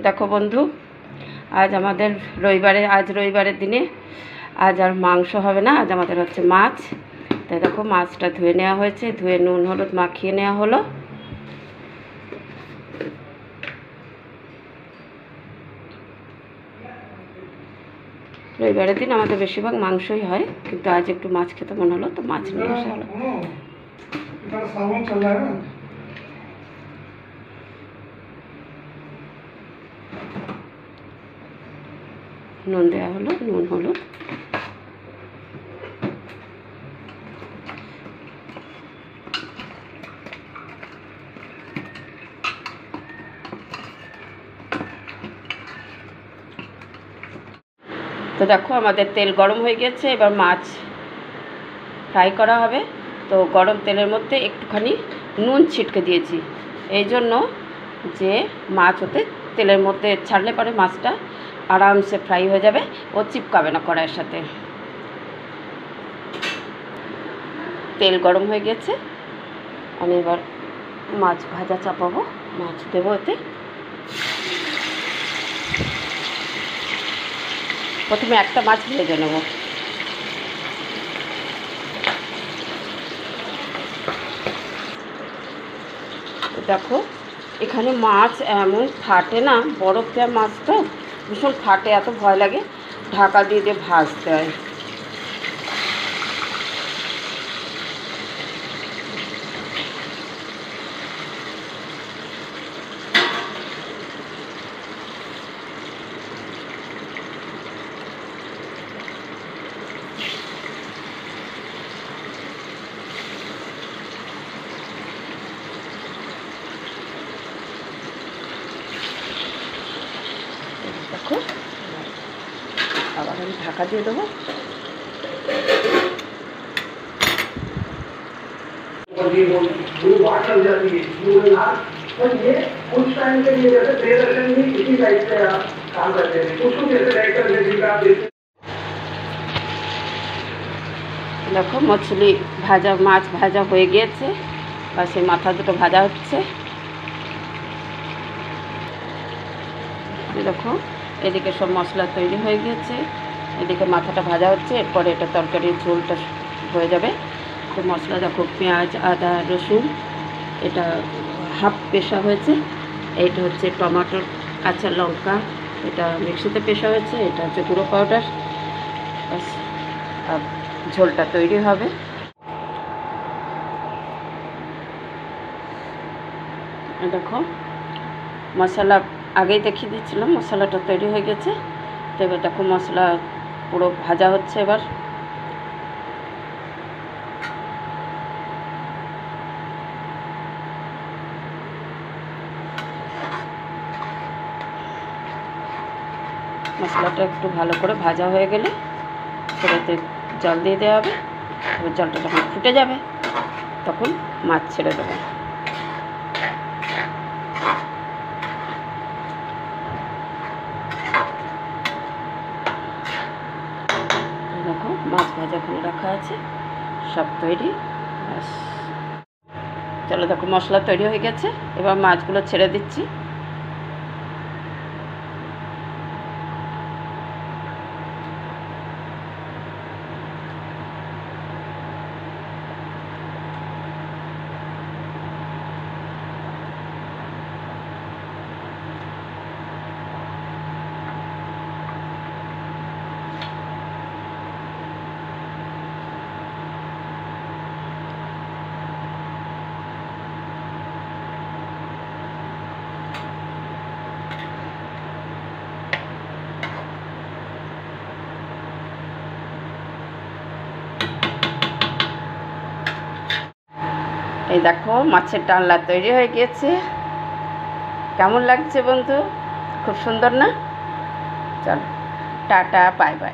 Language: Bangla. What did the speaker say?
দেখো বন্ধু, আজ আমাদের রবিবারের দিনে আজ আর মাংস হবে না, আজ আমাদের হচ্ছে মাছ। তাই দেখো মাছটা ধুয়ে নেওয়া হয়েছে, ধুয়ে নুন হলুদ মাখিয়ে নেওয়া হলো। রবিবারের দিন আমাদের বেশিরভাগ মাংসই হয়, কিন্তু আজ একটু মাছ খেতে মনে হলো, তো মাছ নিয়ে আসা হলো। নুন দেওয়া হলো, নুন হলুদ। তো দেখো আমাদের তেল গরম হয়ে গেছে, এবার মাছ ফ্রাই করা হবে। তো গরম তেলের মধ্যে একটুখানি নুন ছিটকে দিয়েছি, এই জন্য যে মাছ ওতে তেলের মধ্যে ছাড়লে পরে মাছটা আরামসে ফ্রাই হয়ে যাবে, ও চিপকাবে না কড়াইয়ের সাথে। তেল গরম হয়ে গেছে, আমি এবার মাছ ভাজা চাপাবো, মাছ দেবো এতে। প্রথমে একটা মাছ ভেজে নেব। দেখো এখানে মাছ এমন ফাটে না, বরফ দেওয়া মাছ তো ভীষণ ফাটে, এত ভয় লাগে। ঢাকা দিয়ে দিয়ে ভাজতে হয়। দেখো আবার আমি ঢাকা দিয়ে দেবো। দেখো মাছ ভাজা হয়ে গিয়েছে, বা সেই মাথা দুটো ভাজা হচ্ছে। দেখো এদিকে সব মশলা তৈরি হয়ে গিয়েছে, এদিকে মাথাটা ভাজা হচ্ছে, এরপরে এটা তরকারির ঝোলটা হয়ে যাবে। তো মশলা দেখো, পেঁয়াজ আদা রসুন এটা হাফ পেশা হয়েছে, এইটা হচ্ছে টমেটোর কাঁচা লঙ্কা, এটা মিক্সিতে পেশা হয়েছে, এটা হচ্ছে গুঁড়ো পাউডার। ব্যাস, আর ঝোলটা তৈরি হবে। দেখো মশলা আগেই দেখিয়ে দিচ্ছিলাম, মশলাটা তৈরি হয়ে গেছে। তো এবার দেখো মশলা পুরো ভাজা হচ্ছে। এবার মশলাটা একটু ভালো করে ভাজা হয়ে গেলে সেটাতে জল দিয়ে দেওয়া হবে। এবার জলটা যখন ফুটে যাবে তখন মাছ ছেড়ে দেবো। দেখো মাছ ভাজা ওখানে রাখা আছে, সব তৈরি। ব্যাস, চলো দেখো মশলা তৈরি হয়ে গেছে, এবার মাছগুলো ছেড়ে দিচ্ছি। এই দেখো মাছের ডালনা তৈরি হয়ে গিয়েছে। কেমন লাগছে বন্ধু? খুব সুন্দর না? চলো টাটা, বাই বাই।